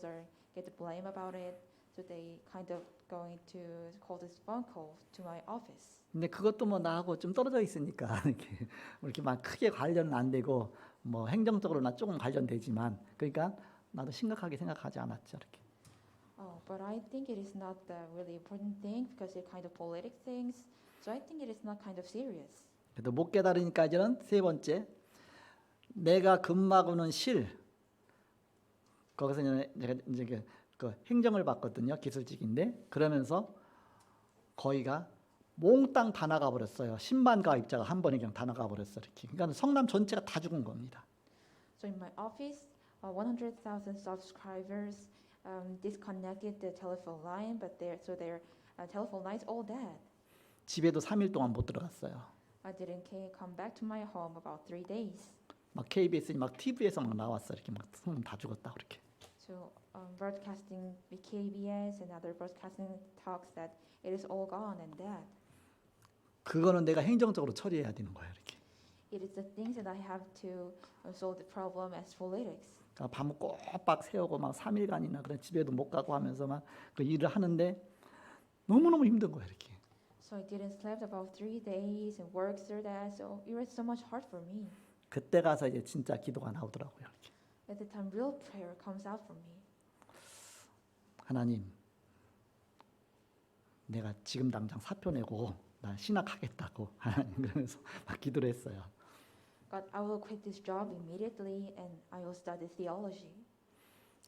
get the blame about it. So they kind of going to call this phone call to my office. 근데 그것도 뭐 나하고 좀 떨어져 있으니까 이렇게 막 크게 관련은 안 되고 뭐 행정적으로 나 조금 관련되지만 그러니까 나도 심각하게 생각하지 않았죠 이렇게. But I think it is not the really important thing because it kind of politic things. So I think it is not kind of serious. 그래도 못 깨달으니까 이제는 세 번째 내가 근무하고는 실 거기서 이제 그 행정을 받거든요 기술직인데 그러면서 거기가 몽땅 다 나가 버렸어요. 10만 가입자가 한 번에 그냥 다 나가 버렸어요. 이렇게. 그러니까 성남 전체가 다 죽은 겁니다. So in my office, 100,000 subscribers disconnected the telephone line, but their telephone lines all dead. 집에도 3일 동안 못 들어갔어요. I didn't come back to my home about 3 days. 막 KBS 막 TV에서 막 나왔어 이렇게 막 성남 다 죽었다 그렇게. So broadcasting with KBS and other broadcasting talks that it is all gone and dead. 그거는 내가 행정적으로 처리해야 되는 거예요 이렇게. It is the things that I have to solve the problem as politics. 그러니까 밤을 꼬박 새우고 막 3일간이나 그런 집에도 못 가고 하면서 막 그 일을 하는데 너무너무 힘든 거예요, 이렇게. So I didn't sleep about 3 days and worked through that. So it was so much hard for me. 그때 가서 이제 진짜 기도가 나오더라고요. 이렇게. At the time, real prayer comes out from me. 하나님, 내가 지금 당장 사표 내고 나 신학하겠다고 하나님 그러면서 막 기도를 했어요. God, I will quit this job immediately and I will study theology.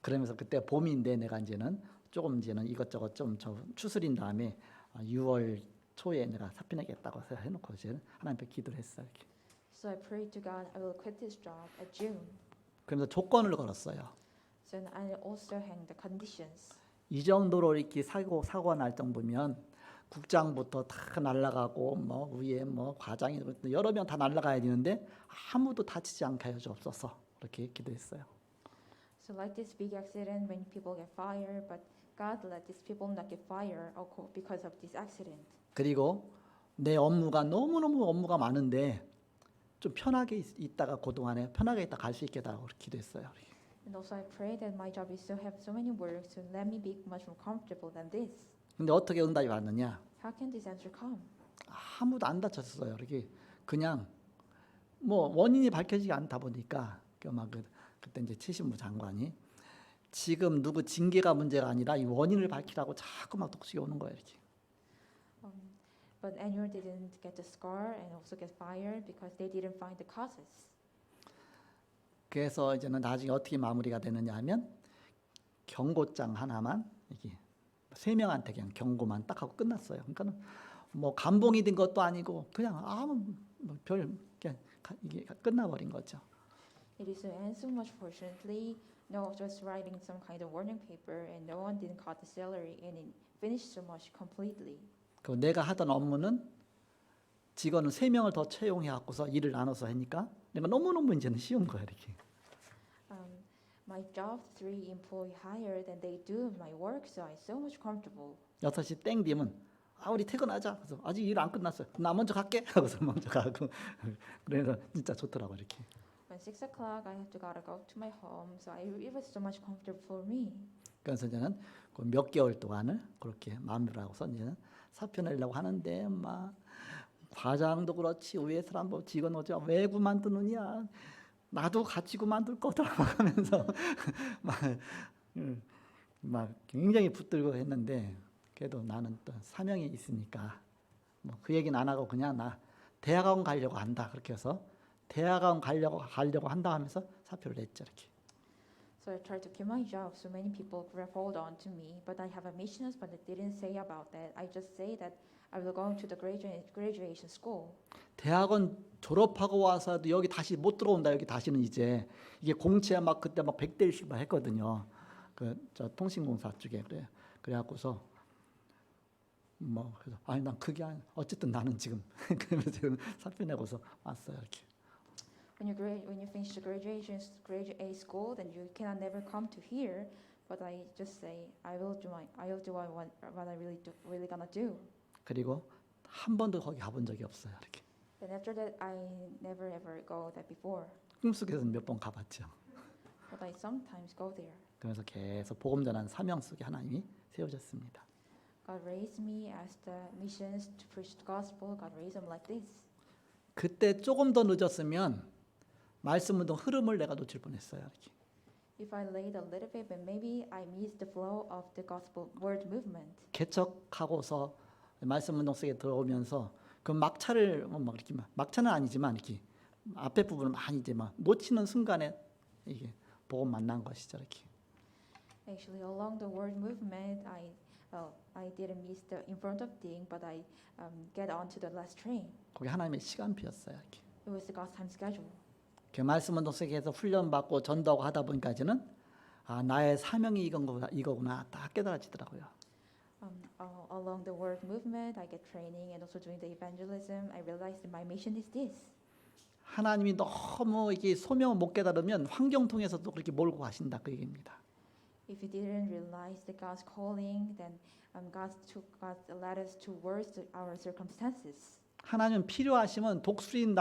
그러면서 그때 봄인데 내가 이제는 조금 이제는 이것저것 좀 추스린 다음에 6월 초에 내가 사표 내겠다고 해놓고 이제 하나님 앞에 기도를 했어요. 이렇게. So I prayed to God, I will quit this job at June. 그러면서 조건을 걸었어요. So then I also hang the conditions. 이 정도로 이렇게 사고가 날 정도면 국장부터 다 날아가고 뭐 위에 뭐 과장이 여러 명 다 날아가야 되는데 아무도 다치지 않게 하여 주옵소서 그렇게 기도했어요. So like this big accident, many people get fired, but God let these people not get fired because of this accident. 그리고 내 업무가 너무너무 업무가 많은데 좀 편하게 있다가 그동안에 편하게 있다 갈 수 있게 달라고 기도했어요. And also I pray that my job is to have so many work, so let me be much more comfortable than this. 근데 어떻게 응답이 왔느냐? How can this answer come? 아무도 안 다쳤어요. 이렇게 그냥 뭐 원인이 밝혀지지 않다 보니까 그때 이제 최신부 장관이 지금 누구 징계가 문제가 아니라 이 원인을 밝히라고 자꾸 막 독식이 오는 거예요. 이렇게. But Annual didn't get the scar and also get fired because they didn't find the causes. 그래서 이제는 나중에 어떻게 마무리가 되느냐 하면 경고장 하나만 이게 3명한테 그냥 경고만 딱 하고 끝났어요. 그러니까는 뭐 감봉이 된 것도 아니고 그냥 아무 별 그냥 이게 끝나버린 거죠. It is to end so much fortunately. No, just writing some kind of warning paper, and no one didn't cut the salary, and it finished so much completely. 그 내가 하던 업무는 직원을 3명을 더 채용해 갖고서 일을 나눠서 하니까 내가 너무너무 이제는 쉬운 거야 이렇게. My job, 3 employee hired, and they do my work, so I'm so much comfortable. 6시 땡 되면 우리 퇴근하자. 그래서 아직 일 안 끝났어요. 나 먼저 갈게. 하고서 먼저 가고 그래서 진짜 좋더라고 이렇게. When 6 o'clock, I have to gotta go to my home, so it was so much comfortable for me. 그래서 저는 그 몇 개월 동안을 그렇게 마무리를 하고서 이제는 사표 내려고 하는데 막 과장도 그렇지 위에 사람 뭐 직원 어째 왜 그만두느냐 나도 같이 그만둘 거다 하면서 막 굉장히 붙들고 했는데 그래도 나는 또 사명이 있으니까 뭐 그 얘기는 안 하고 그냥 나 대학원 가려고 한다 그렇게 해서 대학원 가려고 한다 하면서 사표를 냈죠 이렇게. So I tried to keep my job, so many people hold on to me, but I have a mission, but I didn't say about that. I just say that I will go to the graduation school. 대학원 졸업하고 와서도 여기 다시 못 들어온다. 여기 다시는 이제 이게 공채 막 그때 막 100대 1씩 막 했거든요. 그 저 통신공사 쪽에 그래갖고서 뭐 그래서 아니 난 그게 어쨌든 나는 지금 그러면서 지금 사표 내고서 왔어요 이렇게. When you finish the graduate school, then you cannot never come to here. But I just say I will do what I really gonna do. 그리고 한 번도 거기 가본 적이 없어요 이렇게. And after that, I never ever go that before. 꿈속에서는 몇 번 가봤죠. But I sometimes go there. 그래서 계속 복음 전하는 사명 속에 하나님이 세워졌습니다. God raised me as the missions to preach the gospel. God raised them like this. 그때 조금 더 늦었으면 말씀 운동 흐름을 내가 놓칠 뻔했어요 이렇게. If I late a little bit, but maybe I missed the flow of the gospel word movement. 개척하고서 말씀 운동 속에 들어오면서 그 막차를 막 이렇게 막차는 아니지만 이렇게 앞에 부분을 많이 이제 막 놓치는 순간에 이게 복음 만난 것이죠 이렇게. Actually, along the word movement, I didn't miss the in front of thing, but I get onto the last train. 그게 하나님의 시간표였어요 이렇게. It was the God's time schedule. 그 말씀 운동 속에서 훈련 받고 전도하고 하다 보니까는 나의 사명이 이거구나 딱 깨달아지더라고요. Along the word movement, I get training, and also doing the evangelism. I realized that my mission is this. 하나님이 너무 이게 소명을 못 깨달으면 환경 통해서도 그렇게 몰고 가신다 그 얘기입니다. If you didn't realize the God's calling, then God led us towards our circumstances. 하나님 필요하시면 독수리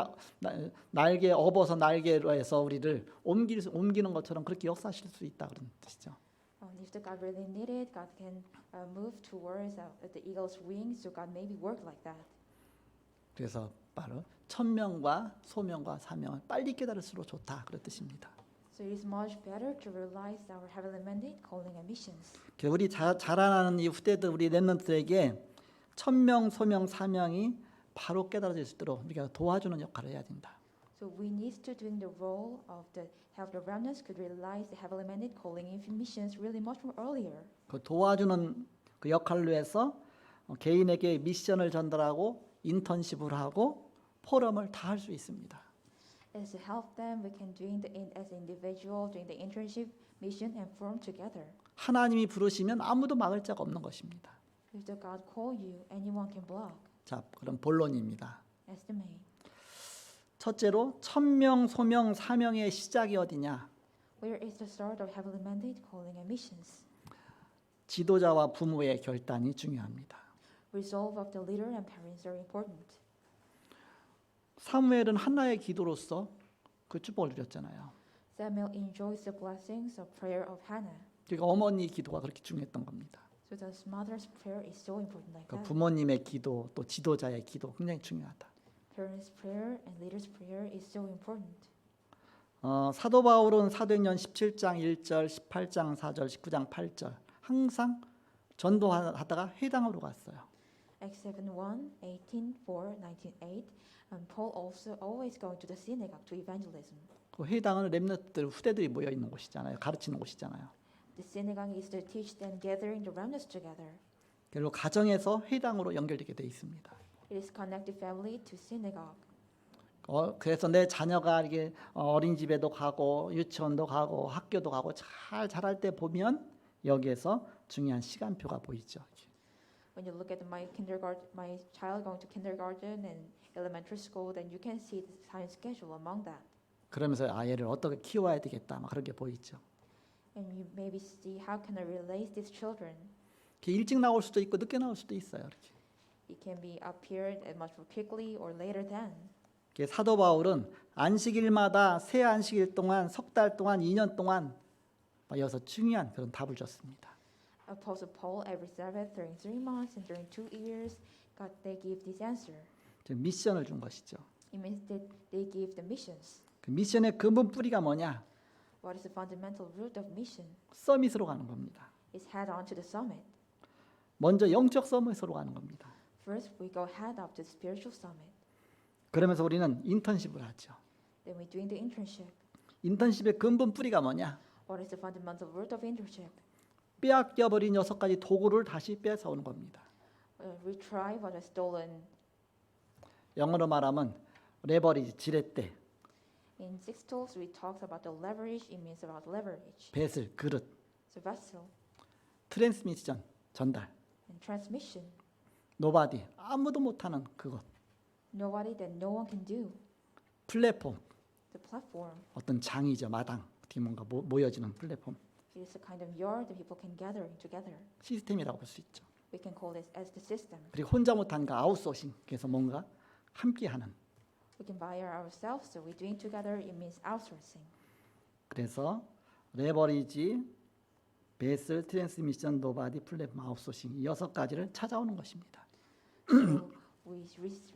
날개 업어서 날개로 해서 우리를 옮기는 것처럼 그렇게 역사하실 수 있다 그런 뜻이죠. If the God really needed, God can move towards the eagle's wings. So God maybe work like that. 그래서 바로 천명과 소명과 사명을 빨리 깨달을수록 좋다 그런 뜻입니다. So it is much better to realize our heavenly mandate, calling, and missions. 그래서 우리 자라나는 이 후대들 우리 렘넌트에게 천명, 소명, 사명이 바로 깨달아질 수 있도록 우리가 도와주는 역할을 해야 된다. So we need to doing the role of the help the remnants could realize the heavenly mandate, calling, and missions really much more earlier. 그 도와주는 그 역할로 해서 개인에게 미션을 전달하고 인턴십을 하고 포럼을 다 할 수 있습니다. As to help them, we can doing as an individual doing the internship, mission, and forum together. 하나님이 부르시면 아무도 막을 자가 없는 것입니다. If the God call you, anyone can block. 자, 그럼 본론입니다. Estimate. 첫째로 천명, 소명, 사명의 시작이 어디냐? Where is the start of heavenly mandate, calling, and missions? 지도자와 부모의 결단이 중요합니다. Resolve of the leader and parents are important. 사무엘은 한나의 기도로서 그 축복을 누렸잖아요. Samuel enjoys the blessings of prayer of Hannah. 그러니까 어머니 기도가 그렇게 중요했던 겁니다. So the mother's prayer is so important like 그 that. 부모님의 기도 또 지도자의 기도 굉장히 중요하다. Parents' prayer and leaders' prayer is so important. 사도 바울은 사도행전 17장 1절, 18장 4절, 19장 8절 항상 전도하다가 회당으로 갔어요. Acts 7:1, 18:4, 19:8. Paul also always going to the synagogue to evangelism. 그 회당은 렘넌트들 후대들이 모여 있는 곳이잖아요. 가르치는 곳이잖아요. The synagogue is to teach them gathering the remnants together. 결국 가정에서 회당으로 연결되게 돼 있습니다. It is connected family to synagogue. 그래서 내 자녀가 이게 어린이집에도 가고 유치원도 가고 학교도 가고 잘 자랄 때 보면 여기에서 중요한 시간표가 보이죠. When you look at my child going to kindergarten and elementary school, then you can see the time schedule among that. 그러면서 얘를 어떻게 키워야 되겠다 막 그런 게 보이죠. And you maybe see how can I release these children. 일찍 나올 수도 있고 늦게 나올 수도 있어요. 이렇게. It can be appeared much more quickly or later than. 사도 바울은 안식일마다 새 안식일 동안 석 달 동안 2년 동안 여기서 중요한 그런 답을 줬습니다. Apostle Paul every Sabbath during 3 months and during 2 years, God they give this answer. 미션을 준 것이죠. It means that they give the missions. 그 미션의 근본 뿌리가 뭐냐? What is the fundamental root of mission? 서밋으로 가는 겁니다. Is head on to the summit. 먼저 영적 서밋으로 가는 겁니다. First, we go head up to the spiritual summit. 그러면서 우리는 인턴십을 하죠. Then we doing the internship. 인턴십의 근본 뿌리가 뭐냐? What is the fundamental root of internship? 빼앗겨 버린 6가지 도구를 다시 뺏어오는 겁니다. Retrieve what is stolen. 영어로 말하면 레버리지, 지렛대, In Six Tools, we talked about the leverage. It means about leverage. 배슬, 그릇, The vessel 트랜스미션, 전달, and transmission. 노바디, 아무도 못하는 그것, Nobody that no one can do. 플랫폼, The platform. 어떤 장이죠, 마당, 어떻게 뭔가 모여지는 플랫폼, It is a kind of yard that people can gather together. 시스템이라고 볼 수 있죠. We can call this as the system. 그리고 혼자 못하는 거 아웃소싱, 그래서 뭔가 함께하는. We can buy ourselves, so we're doing together. It means outsourcing. 그래서 레버리지, 배슬, 트랜스미션, 노바디, 플랫폼, 아웃소싱 이 6가지를 찾아오는 것입니다. So we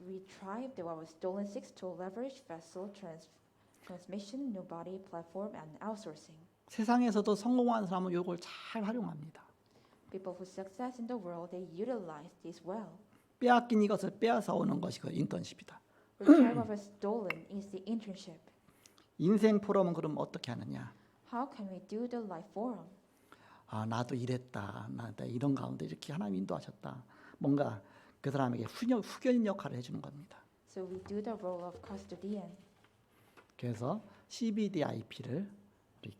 retrieved what was stolen. Six tool: leverage, vessel, transmission, nobody, platform, and outsourcing. 세상에서도 성공한 사람은 이걸 잘 활용합니다. People who success in the world, they utilize this well. 빼앗긴 이것을 빼앗아 오는 것이 그 인턴십이다. Retrieve what was stolen is the internship. 인생 포럼은 그럼 어떻게 하느냐? How can we do the life forum? 아, 나도 이랬다. 나도 이런 가운데 이렇게 하나님 인도하셨다. 뭔가 그 사람에게 후견인 역할을 해주는 겁니다. So we do the role of custodian. 그래서 CBDIP를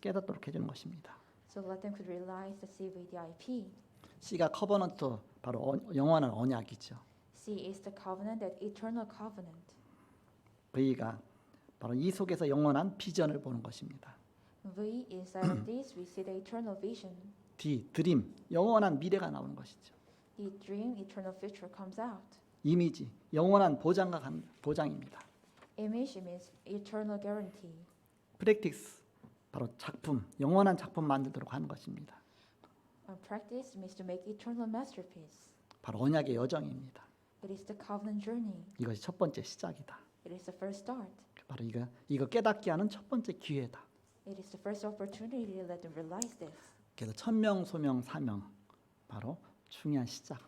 깨닫도록 해주는 것입니다. So let them could realize the CVDIP. C가 커버넌트, 바로 영원한 언약이죠. C is the covenant, that eternal covenant. V가 바로 이 속에서 영원한 비전을 보는 것입니다. V inside of this we see the eternal vision. D, 드림, 영원한 미래가 나오는 것이죠. The dream, eternal future comes out. 이미지, 영원한 보장입니다. Image means eternal guarantee. 프랙티스, 바로 작품, 영원한 작품 만들도록 하는 것입니다. Practice means to make eternal masterpiece. 바로 언약의 여정입니다. It is the covenant journey. 이것이 첫 번째 시작이다. It is the first start. 바로 이거 깨닫게 하는 첫 번째 기회다. It is the first opportunity to let them realize this. 그래서 천명, 소명, 사명, 바로 중요한 시작.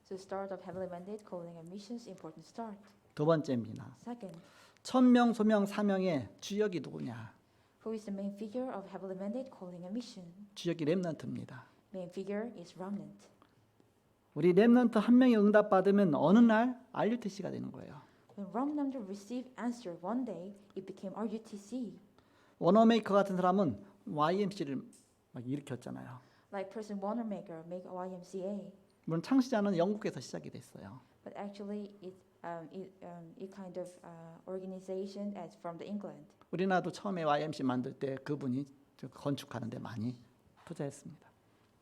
So start of heavenly mandate, calling and missions, important start. 두 번째입니다. Second, 천명, 소명, 사명의 주역이 누구냐? who is the main figure of heavenly mandate, calling and mission? 주역이 렘넌트입니다. Main figure is remnant. 우리 렘넌트 한 명이 응답받으면 어느 날 RUTC가 되는 거예요. When remnant received answer one day, it became RUTC. 워너메이커 같은 사람은 YMC를 막 일으켰잖아요. Like person Wanamaker make YMCA, 물론 창시자는 영국에서 시작이 됐어요. but actually it kind of organization as from the England. 우리나라도 처음에 YMC 만들 때 그분이 건축하는 데 많이 투자했습니다.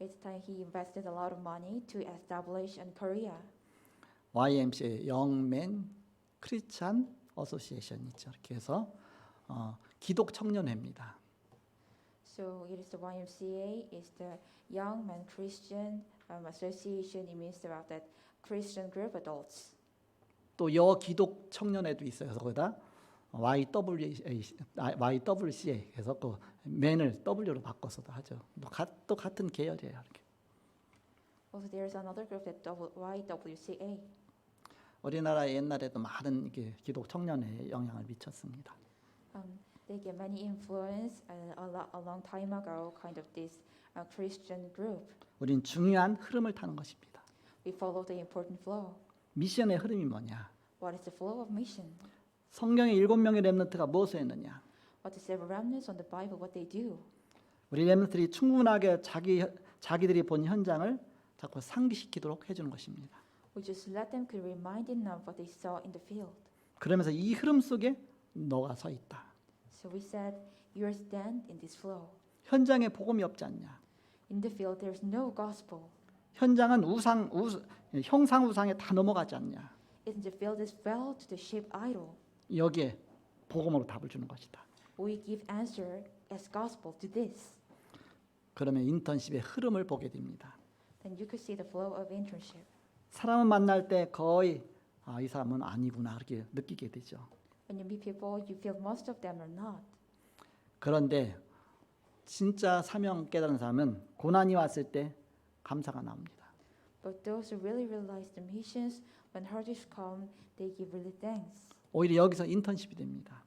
It's time he invested a lot of money to establish in Korea. YMC의 영맨 크리스찬 어소시에이션 있죠. 이렇게 해서 기독 청년회입니다. So it is the YMCA, is the Young Men Christian Association. It means about that Christian group adults. 또 여기독 청년회도 있어요. 그래서 거기다 YWCA 해서 그 맨을 W로 바꿔서도 하죠. 또 같은 계열이에요. 이렇게. Also, there's another group that YWCA. 우리나라 옛날에도 많은 이게 기독 청년회에 영향을 미쳤습니다. They get many influence a long time ago. Kind of this Christian group. 우린 중요한 흐름을 타는 것입니다. We follow the important flow. 미션의 흐름이 뭐냐? What is the flow of mission? 성경의 7명의 렘넌트가 무엇을 했느냐? What is the remnants on the Bible? What they do? 우리 렘넌트들이 충분하게 자기들이 본 현장을 자꾸 상기시키도록 해주는 것입니다. We just let them could remind them of what they saw in the field. 그러면서 이 흐름 속에 너가 서 있다. So we said, you stand in this flow. 현장에 복음이 없지 않냐? In the field, there's no gospel. 현장은 형상 우상에 다 넘어가지 않냐? In the field, is fell to the shape idol. 여기에 복음으로 답을 주는 것이다. We give answer as gospel to this. 그러면 인턴십의 흐름을 보게 됩니다. Then you could see the flow of internship. 사람을 만날 때 거의 이 사람은 아니구나 그렇게 느끼게 되죠. When you meet people, you feel most of them are not. 그런데 진짜 사명 깨달은 사람은 고난이 왔을 때 감사가 나옵니다. But those who really realize the missions, when hardships come, they give really thanks. 오히려 여기서 인턴십이 됩니다.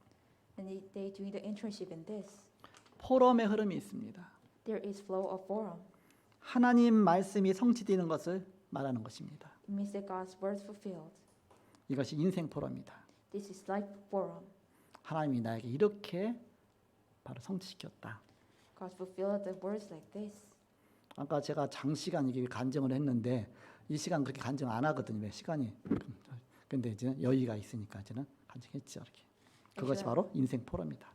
And they doing the internship in this. 포럼의 흐름이 있습니다. There is flow of forum. 하나님 말씀이 성취되는 것을 말하는 것입니다. It means that God's word fulfilled. 이것이 인생 포럼이다. This is life forum. 하나님이 나에게 이렇게 바로 성취시켰다. God fulfilled the words like this. 아까 제가 장시간 이게 간증을 했는데 이 시간 그렇게 간증 안 하거든요. 왜 시간이 근데 이제 여유가 있으니까 저는 간증했죠. 이렇게. 그것이 바로 인생 포럼이다.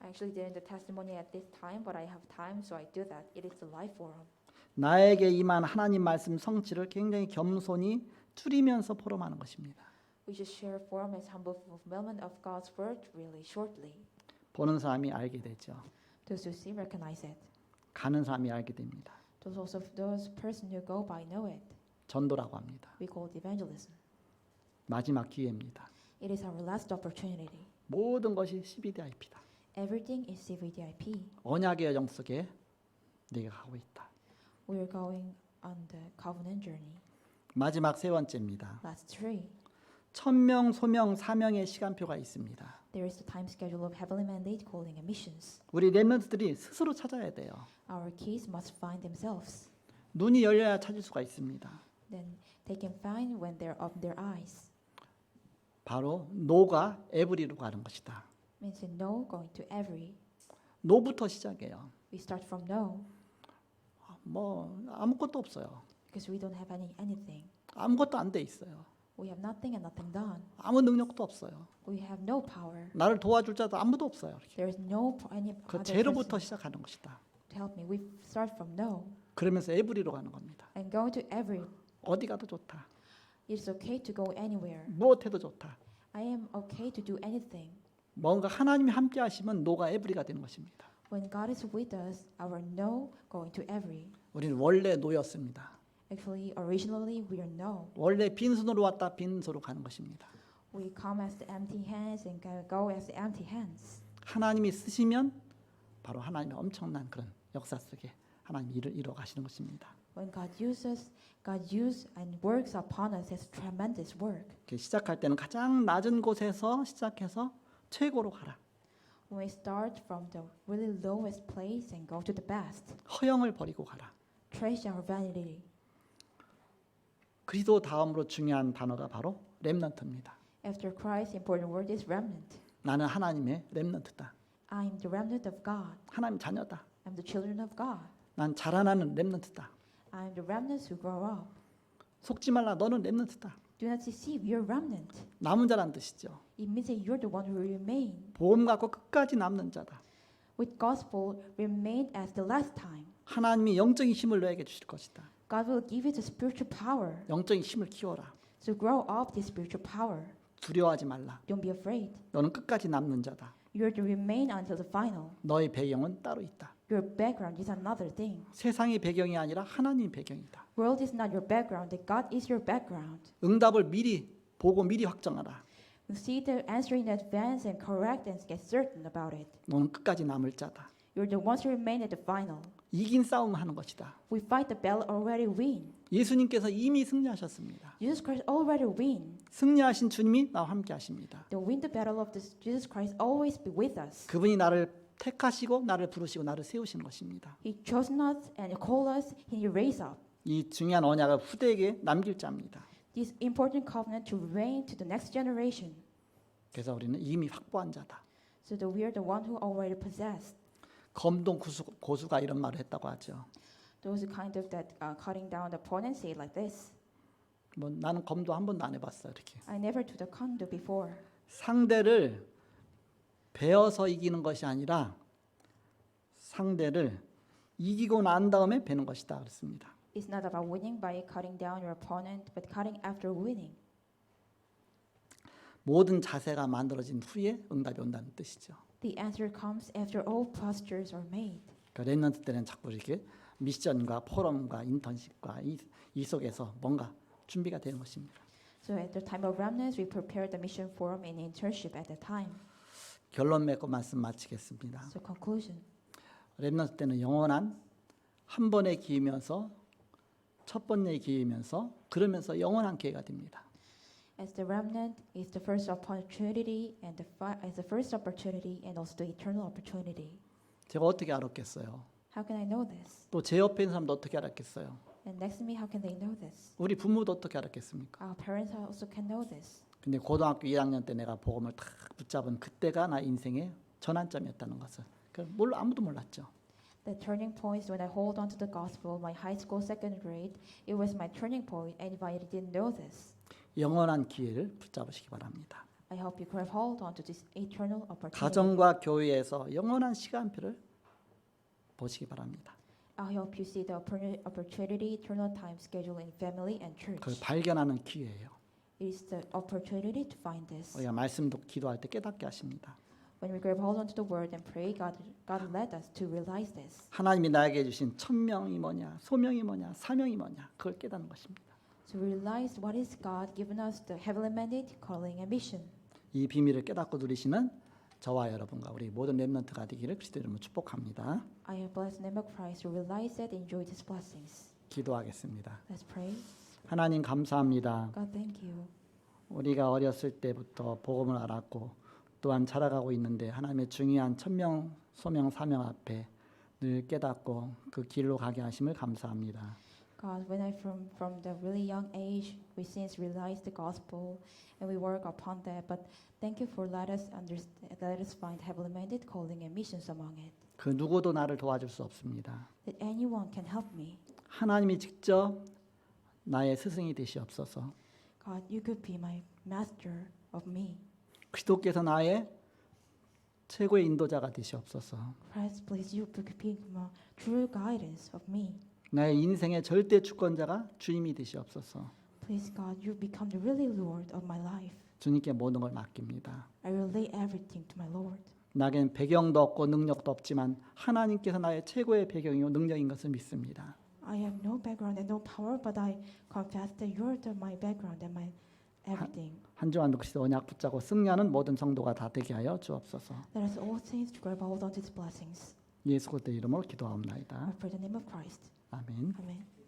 I actually didn't do testimony at this time, but I have time, so I do that. It is the life forum. 나에게 임한 하나님 말씀 성취를 굉장히 겸손히 줄이면서 포럼하는 것입니다. We just share forum as humble fulfillment of God's word really shortly. 보는 사람이 알게 되죠. Those who see recognize it. 가는 사람이 알게 됩니다. Those person who go by know it. 전도라고 합니다. We call it evangelism. 마지막 기회입니다. It is our last opportunity. 모든 것이 CBDIP다. Everything is CVDIP. 언약의 여정 속에 내가 가고 있다. We are going on the covenant journey. 마지막 세 번째입니다. Last three. 천명, 소명, 사명의 시간표가 있습니다. There is the time schedule of heavenly mandate, calling, and missions. 우리 렘넌트들이 스스로 찾아야 돼요. Our kids must find themselves. 눈이 열려야 찾을 수가 있습니다. Then they can find when they're open their eyes. 바로 노가 에브리로 가는 것이다. Means no going to every. 노부터 시작해요. We start from no 뭐 아무것도 없어요. because we don't have anything. 아무것도 안 돼 있어요. We have nothing and nothing done. 아무 능력도 없어요. We have no power. 나를 do와줄 자도 아무도 없어요. 이렇게. There is no any 그 other 제로부터 person 시작하는 것이다. to help me. We start from no 그러면서 에브리로 가는 겁니다. and going to every. 어디 가도 좋다. It's okay to go anywhere. 무엇해도 좋다. I am okay to do anything. 뭔가 하나님이 함께 하시면 노가 에브리가 되는 것입니다. When God is with us, our no going to every. 우리는 원래 노였습니다. Actually, originally we are no. 원래 빈손으로 왔다 빈손으로 가는 것입니다. We come as the empty hands and go as the empty hands. 하나님이 쓰시면 바로 하나님의 엄청난 그런 역사 속에 하나님이 일을 이루어 가시는 것입니다. When God uses and works upon us as tremendous work. 시작할 때는 가장 낮은 곳에서 시작해서 최고로 가라. When we start from the really lowest place and go to the best. 허영을 버리고 가라. Trace our vanity. 그리스도 다음으로 중요한 단어가 바로 렘넌트입니다. After Christ, important word is remnant. 나는 하나님의 렘넌트다. I am the remnant of God. 하나님 자녀다. I'm the children of God. 난 자라나는 렘넌트다. I am the remnants who grow up. 속지 말라. 너는 렘넌트다. Do not deceive, you're remnant. 남은 자란 뜻이죠. It means that you're the one who remain. 복음 갖고 끝까지 남는 자다. With gospel, remain as the last time. 하나님이 영적인 힘을 너에게 주실 것이다. God will give you the spiritual power. 영적인 힘을 키워라. So grow up this spiritual power. 두려워하지 말라. Don't be afraid. 너는 끝까지 남는 자다. You're to remain until the final. 너의 배경은 따로 있다. Your background is another thing. 세상의 배경이 아니라 하나님의 배경이다. World is not your background, that God is your background. 응답을 미리 보고 미리 확정하라. You see the answer in advance and correct and get certain about it. 너는 끝까지 남을 자다. You're the ones who remain at the final. 이긴 싸움 하는 것이다. We fight the battle already win. 예수님께서 이미 승리하셨습니다. Jesus Christ already win. 승리하신 주님이 나와 함께 하십니다. The win the battle of this Jesus Christ always be with us. 그분이 나를 택하시고 나를 부르시고 나를 세우시는 것입니다. He chosen us and called us. He raised up. 이 중요한 언약을 후대에게 남길 자입니다. This important covenant to reign to the next generation. 그래서 우리는 이미 확보한 자다. So that we are the one who already possessed. 검동 고수가 이런 말을 했다고 하죠. Those kind of that cutting down the opponent say it like this. 뭐 나는 검도 한 번도 안 해봤어 이렇게. I never do the kondo before. 상대를 베어서 이기는 것이 아니라 상대를 이기고 난 다음에 베는 것이다 그랬습니다. It's not about winning by cutting down your opponent, but cutting after winning. 모든 자세가 만들어진 후에 응답이 온다는 뜻이죠. The answer comes after all postures are made. 그러니까 렘넌트 때는 자꾸 이렇게 미션과 포럼과 인턴십과 이 속에서 뭔가 준비가 되는 것입니다. So at the time of remnants, we prepare the mission forum and internship at that time. 결론 맺고 말씀 마치겠습니다. So conclusion. 렘넌트 때는 영원한 한 번의 기회면서 첫 번의 기회면서 그러면서 영원한 기회가 됩니다. As the remnant is the first opportunity and as the first opportunity and also the eternal opportunity. 제가 어떻게 알았겠어요? How can I know this? 또 제 옆에 있는 사람도 어떻게 알았겠어요? And next to me, how can they know this? 우리 부모도 어떻게 알았겠습니까? Our parents also can know this. 근데 고등학교 1학년 때 내가 복음을 딱 붙잡은 그때가 나 인생의 전환점이었다는 것을 아무도 몰랐죠. The turning point is when I hold on to the gospel. My high school second grade, it was my turning point. Anybody didn't know this. 영원한 기회를 붙잡으시기 바랍니다. I hope you grab hold onto this eternal opportunity. 가정과 교회에서 영원한 시간표를 보시기 바랍니다. I hope you see the opportunity, eternal time schedule in family and church. 그걸 발견하는 기회예요. It is the opportunity to find this. 우리가 말씀도 기도할 때 깨닫게 하십니다. When we grab hold onto the word and pray, God led us to realize this. 하나님이 나에게 주신 천명이 뭐냐, 소명이 뭐냐, 사명이 뭐냐, 그걸 깨닫는 것입니다. To realize what is God given us the heavenly mandate, calling, and mission. 이 비밀을 깨닫고 누리시는 저와 여러분과 우리 모든 렘넌트가 되기를 그리스도 이름으로 축복합니다. I am blessed in the name of Christ to realize it and enjoy these blessings. 기도하겠습니다. Let's pray. 하나님 감사합니다. God, thank you. 우리가 어렸을 때부터 복음을 알았고 또한 자라가고 있는데 하나님의 중요한 천명, 소명, 사명 앞에 늘 깨닫고 그 길로 가게 하심을 감사합니다. God, when I from the really young age, we since realized the gospel and we work upon that. But thank you for let us find heavenly mandate, calling, and missions among it. 그 누구도 나를 도와줄 수 없습니다. That anyone can help me. 하나님이 직접 나의 스승이 되시옵소서. God, you could be my master of me. 그리스도께서 나의 최고의 인도자가 되시옵소서. Christ, please, you could be my true guidance of me. 나의 인생의 절대 주권자가 주님이 되시옵소서. Please God, you become the really Lord of my life. 주님께 모든 걸 맡깁니다. I will lay everything to my Lord. 나에겐 배경도 없고 능력도 없지만 하나님께서 나의 최고의 배경이요 능력인 것을 믿습니다. I have no background and no power, but I confess that you are my background and my everything. 한 주간 그리스도 언약 붙잡고 승리하는 모든 성도가 다 되게 하여 주옵소서. Let us all saints to grab hold on to these blessings. 예수 그리스도의 이름으로 기도하옵나이다. I pray in the name of Christ. 아멘. Amen.